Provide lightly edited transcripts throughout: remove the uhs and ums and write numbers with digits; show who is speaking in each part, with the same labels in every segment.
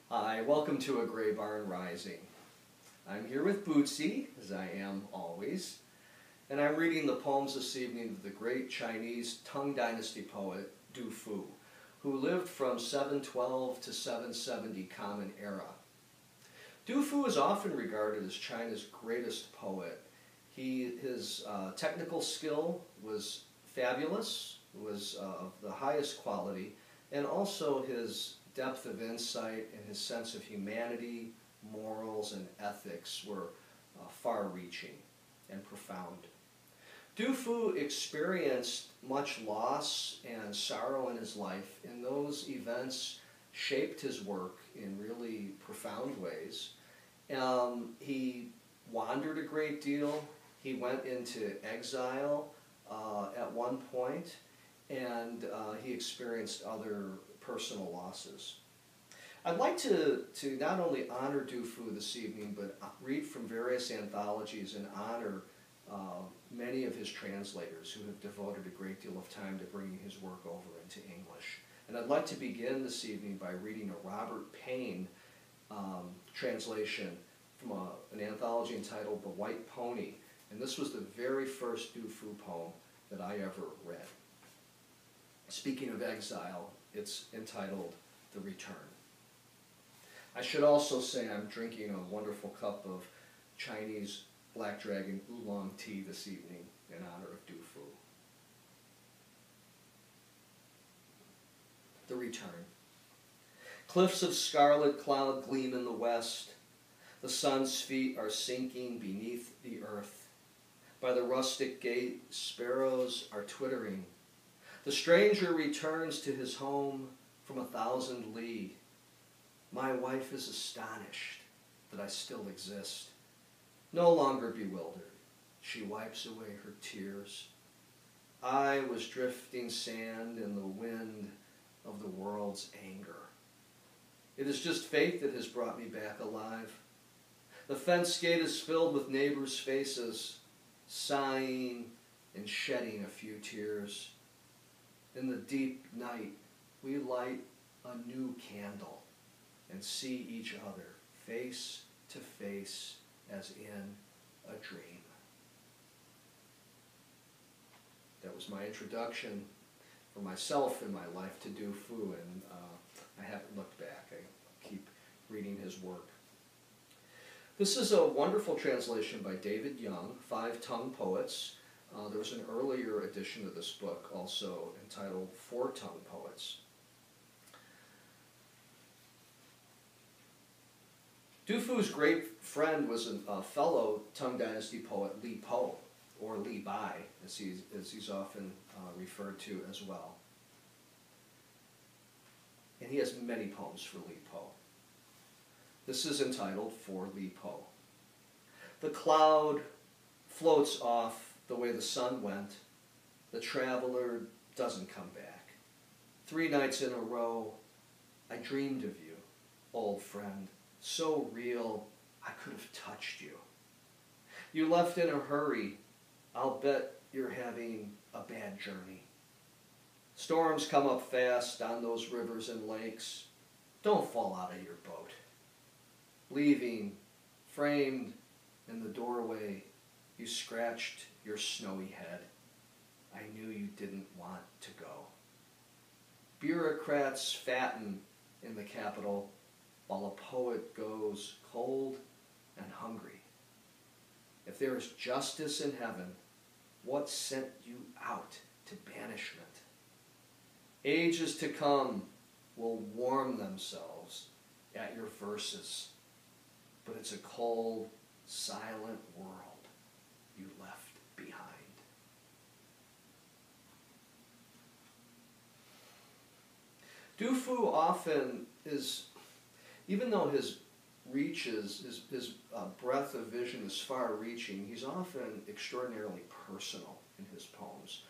Speaker 1: Hi, welcome to A Gray Barn Rising. I'm here with Bootsy, as I am always, and I'm reading the poems this evening of the great Chinese Tang Dynasty poet Du Fu, who lived from 712 to 770 Common Era. Du Fu is often regarded as China's greatest poet. His technical skill was fabulous, was of the highest quality, and also his depth of insight and his sense of humanity, morals, and ethics were far-reaching and profound. Du Fu experienced much loss and sorrow in his life, and those events shaped his work in really profound ways. He wandered a great deal. He went into exile at one point, and he experienced other personal losses. I'd like to not only honor Du Fu this evening, but read from various anthologies and honor many of his translators who have devoted a great deal of time to bringing his work over into English. And I'd like to begin this evening by reading a Robert Payne translation from an anthology entitled The White Pony. And this was the very first Du Fu poem that I ever read. Speaking of exile, it's entitled The Return. I should also say I'm drinking a wonderful cup of Chinese Black Dragon oolong tea this evening in honor of Du Fu. The Return. Cliffs of scarlet cloud gleam in the west. The sun's feet are sinking beneath the earth. By the rustic gate, sparrows are twittering. The stranger returns to his home from 1,000 li. My wife is astonished that I still exist. No longer bewildered, she wipes away her tears. I was drifting sand in the wind of the world's anger. It is just fate that has brought me back alive. The fence gate is filled with neighbors' faces, sighing and shedding a few tears. In the deep night, we light a new candle and see each other face to face as in a dream. That was my introduction for myself in my life to Du Fu, and I haven't looked back. I keep reading his work. This is a wonderful translation by David Young, 5 Tongue Poets. There was an earlier edition of this book also entitled 4 Tongue Poets. Du Fu's great friend was a fellow Tang Dynasty poet, Li Po, or Li Bai, as he's often referred to as well. And he has many poems for Li Po. This is entitled For Li Po. The cloud floats off the way the sun went. The traveler doesn't come back. 3 nights in a row, I dreamed of you, old friend. So real, I could have touched you. You left in a hurry. I'll bet you're having a bad journey. Storms come up fast on those rivers and lakes. Don't fall out of your boat. Leaving, framed in the doorway, you scratched your snowy head. I knew you didn't want to go. Bureaucrats fatten in the capital, while a poet goes cold and hungry. If there is justice in heaven, what sent you out to banishment? Ages to come will warm themselves at your verses, but it's a cold, silent world you left behind. Du Fu often is, even though his reaches, his breadth of vision is far-reaching, he's often extraordinarily personal in his poems.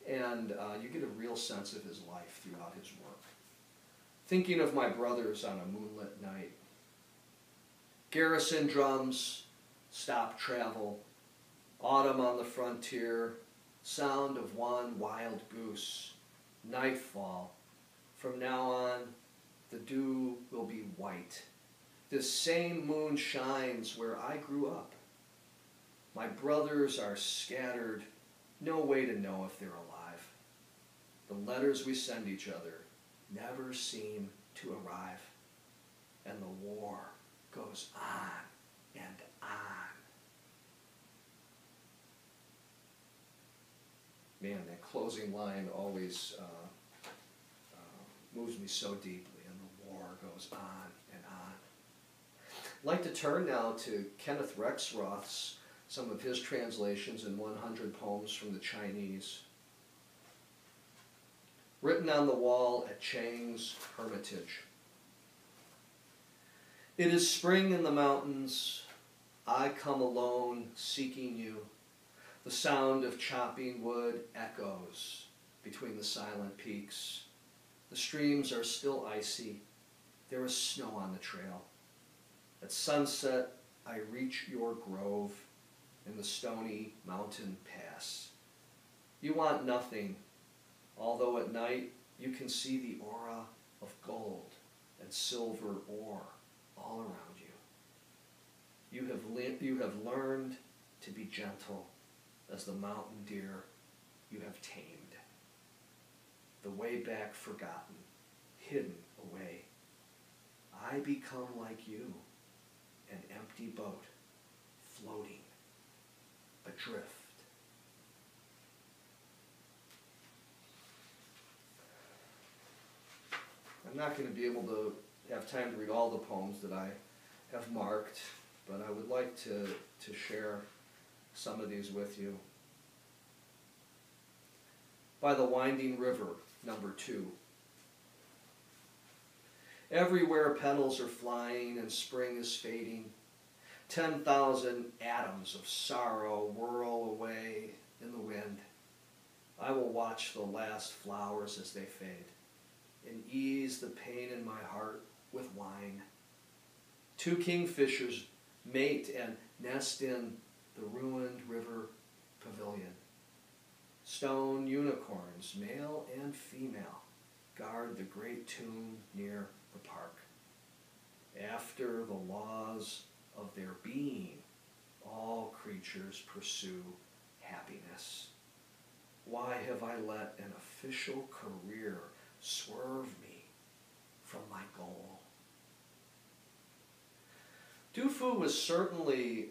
Speaker 1: And you get a real sense of his life throughout his work. Thinking of my brothers on a moonlit night. Garrison drums, stop travel, autumn on the frontier, sound of one wild goose, nightfall. From now on, the dew will be white. This same moon shines where I grew up. My brothers are scattered, no way to know if they're alive. The letters we send each other never seem to arrive. And the war goes on and on. Man, that closing line always moves me so deeply, and the war goes on and on. I'd like to turn now to Kenneth Rexroth's, some of his translations in 100 poems from the Chinese. Written on the wall at Chang's Hermitage. It is spring in the mountains. I come alone seeking you. The sound of chopping wood echoes between the silent peaks. The streams are still icy. There is snow on the trail. At sunset, I reach your grove in the stony mountain pass. You want nothing, although at night you can see the aura of gold and silver ore all around you. You have learned to be gentle as the mountain deer you have tamed. The way back forgotten, hidden away. I become like you, an empty boat, floating, adrift. I'm not going to be able to have time to read all the poems that I have marked, but I would like to share some of these with you. By the Winding River, number 2. Everywhere petals are flying and spring is fading. 10,000 atoms of sorrow whirl away in the wind. I will watch the last flowers as they fade and ease the pain in my heart with wine. 2 kingfishers mate and nest in the ruined river pavilion. Stone unicorns, male and female, guard the great tomb near the park. After the laws of their being, all creatures pursue happiness. Why have I let an official career swerve me from my goal? Du Fu was certainly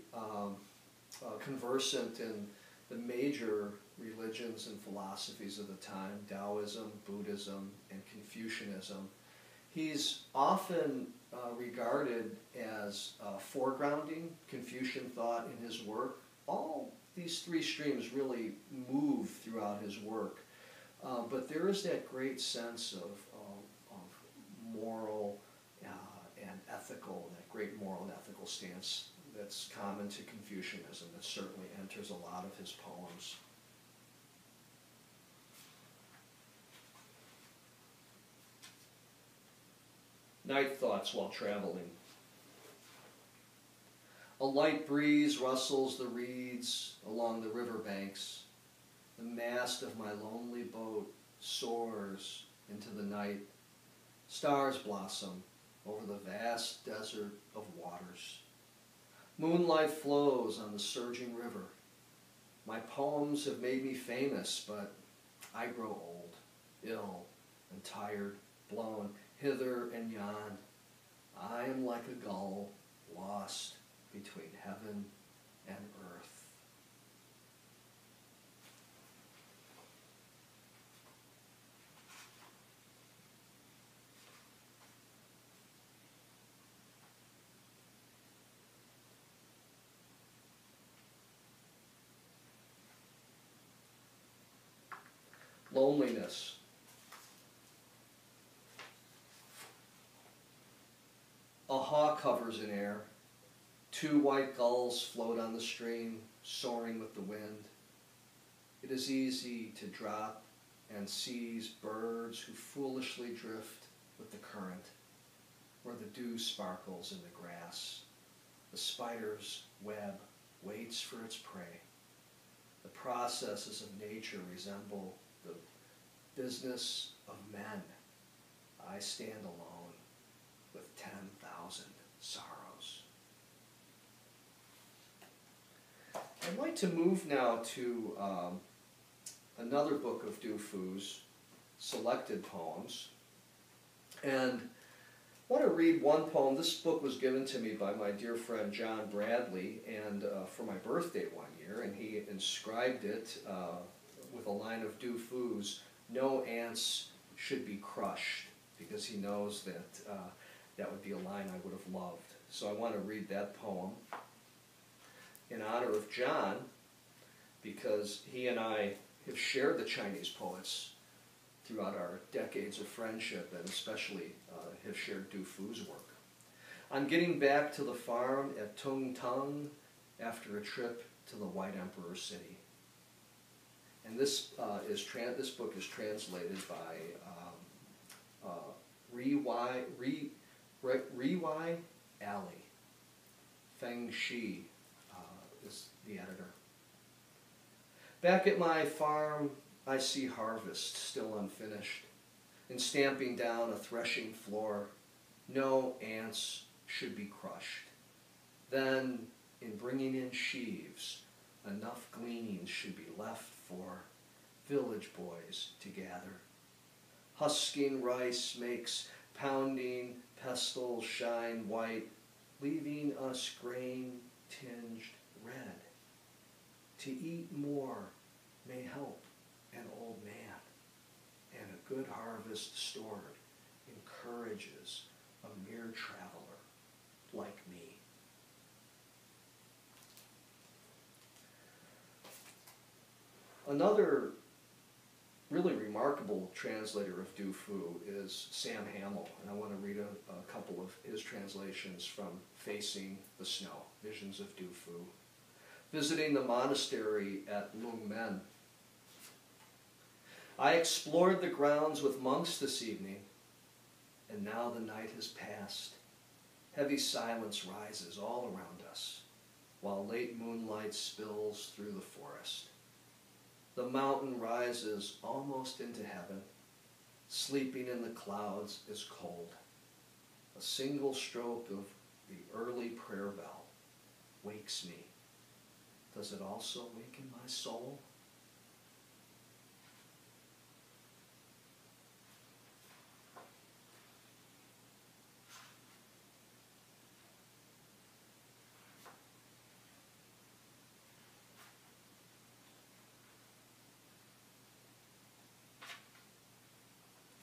Speaker 1: conversant in the major religions and philosophies of the time, Taoism, Buddhism, and Confucianism. He's often regarded as foregrounding Confucian thought in his work. All these 3 streams really move throughout his work. But there is that great sense of moral and ethical, that great moral and ethical stance that's common to Confucianism that certainly enters a lot of his poems. Night thoughts while traveling. A light breeze rustles the reeds along the riverbanks. The mast of my lonely boat soars into the night. Stars blossom over the vast desert of waters. Moonlight flows on the surging river. My poems have made me famous, but I grow old, ill, and tired, blown hither and yon. I am like a gull lost between heaven and earth. Loneliness. A hawk hovers in air. 2 white gulls float on the stream, soaring with the wind. It is easy to drop and seize birds who foolishly drift with the current, where the dew sparkles in the grass. The spider's web waits for its prey. The processes of nature resemble the business of men. I stand alone with 10,000 sorrows. I'd like to move now to another book of Du Fu's selected poems. And I want to read one poem. This book was given to me by my dear friend John Bradley and for my birthday one year, and he inscribed it with a line of Du Fu's, "No ants should be crushed," because he knows that that would be a line I would have loved. So I want to read that poem in honor of John, because he and I have shared the Chinese poets throughout our decades of friendship, and especially have shared Du Fu's work. I'm getting back to the farm at Tung Tung after a trip to the White Emperor City. And this book is translated by Ri Wai Ali. Feng Shi is the editor. Back at my farm, I see harvest still unfinished. In stamping down a threshing floor, no ants should be crushed. Then, in bringing in sheaves, enough gleanings should be left for village boys to gather. Husking rice makes pounding pestles shine white, leaving us grain-tinged red. To eat more may help an old man, and a good harvest stored encourages a mere traveler like me. Another really remarkable translator of Du Fu is Sam Hamill, and I want to read a couple of his translations from Facing the Snow, Visions of Du Fu. Visiting the monastery at Lungmen. I explored the grounds with monks this evening, and now the night has passed. Heavy silence rises all around us, while late moonlight spills through the forest. The mountain rises almost into heaven. Sleeping in the clouds is cold. A single stroke of the early prayer bell wakes me. Does it also waken my soul?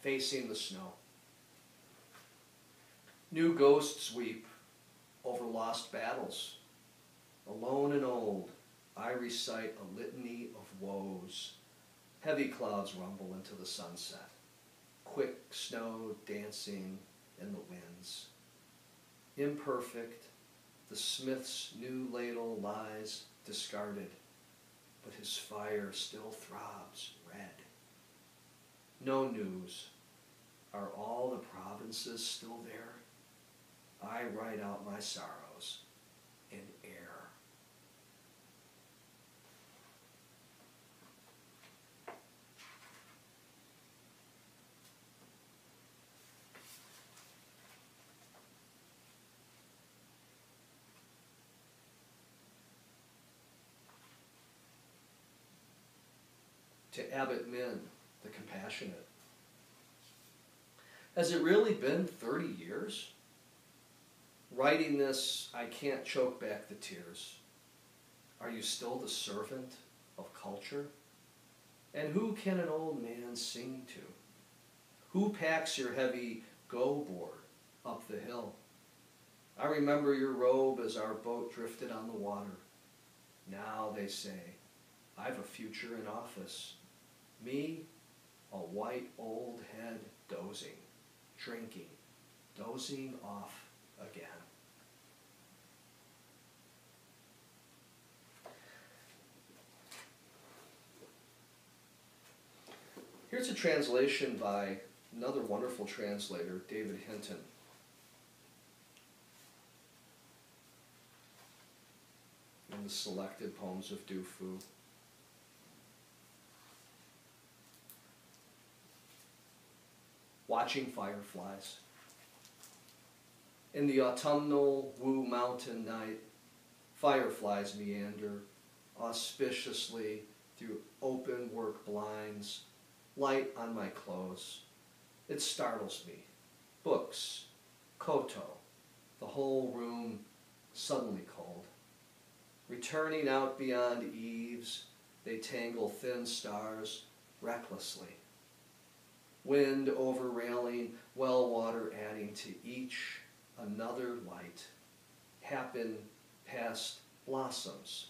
Speaker 1: Facing the Snow. New ghosts weep over lost battles. Alone and old, I recite a litany of woes. Heavy clouds rumble into the sunset. Quick snow dancing in the winds. Imperfect, the smith's new ladle lies discarded, but his fire still throbs red. No news. Are all the provinces still there? I write out my sorrows in air. To Abbot Min, the Compassionate. Has it really been 30 years? Writing this, I can't choke back the tears. Are you still the servant of culture? And who can an old man sing to? Who packs your heavy go-board up the hill? I remember your robe as our boat drifted on the water. Now they say, I've a future in office. Me, a white old head dozing, drinking, dozing off again. Here's a translation by another wonderful translator, David Hinton. In the selected poems of Du Fu. Watching fireflies. In the autumnal Wu mountain night, fireflies meander auspiciously through open work blinds, light on my clothes. It startles me. Books, koto, the whole room suddenly cold. Returning out beyond eaves, they tangle thin stars recklessly. Wind over railing, well water adding to each another light. Happen past blossoms,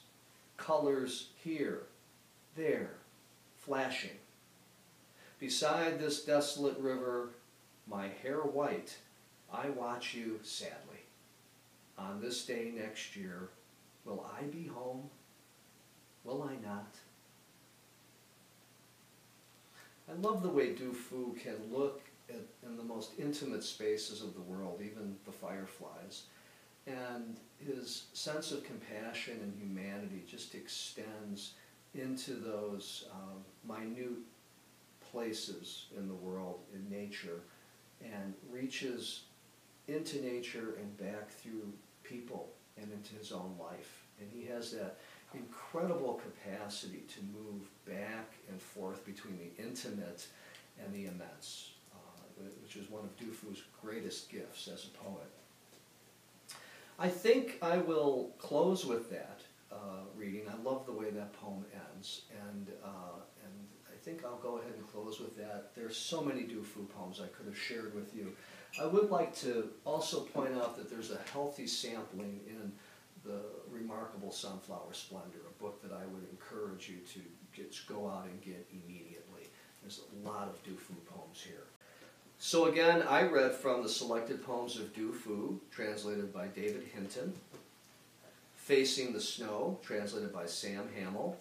Speaker 1: colors here, there, flashing. Beside this desolate river, my hair white, I watch you sadly. On this day next year, will I be home? Will I not? I love the way Du Fu can look at, in the most intimate spaces of the world, even the fireflies. And his sense of compassion and humanity just extends into those minute places in the world, in nature, and reaches into nature and back through people and into his own life. And he has that incredible capacity to move back and forth between the intimate and the immense, which is one of Du Fu's greatest gifts as a poet. I think I will close with that reading. I love the way that poem ends, and I think I'll go ahead and close with that. There's so many Du Fu poems I could have shared with you. I would like to also point out that there's a healthy sampling in The Remarkable Sunflower Splendor, a book that I would encourage you to just go out and get immediately. There's a lot of Du Fu poems here. So again, I read from the Selected Poems of Du Fu, translated by David Hinton. Facing the Snow, translated by Sam Hamill.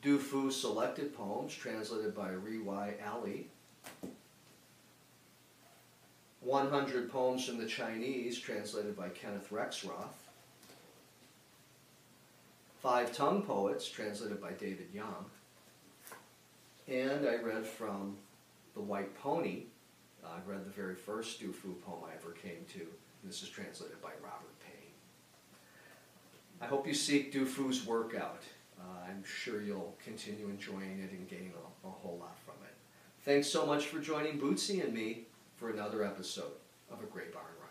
Speaker 1: Du Fu Selected Poems, translated by Riwai Ali. 100 Poems from the Chinese, translated by Kenneth Rexroth. 5 Tongue Poets, translated by David Young. And I read from The White Pony. I read the very first Du Fu poem I ever came to. This is translated by Robert Payne. I hope you seek Du Fu's work out. I'm sure you'll continue enjoying it and gaining a whole lot from it. Thanks so much for joining Bootsy and me for another episode of A Gray Barn Rising.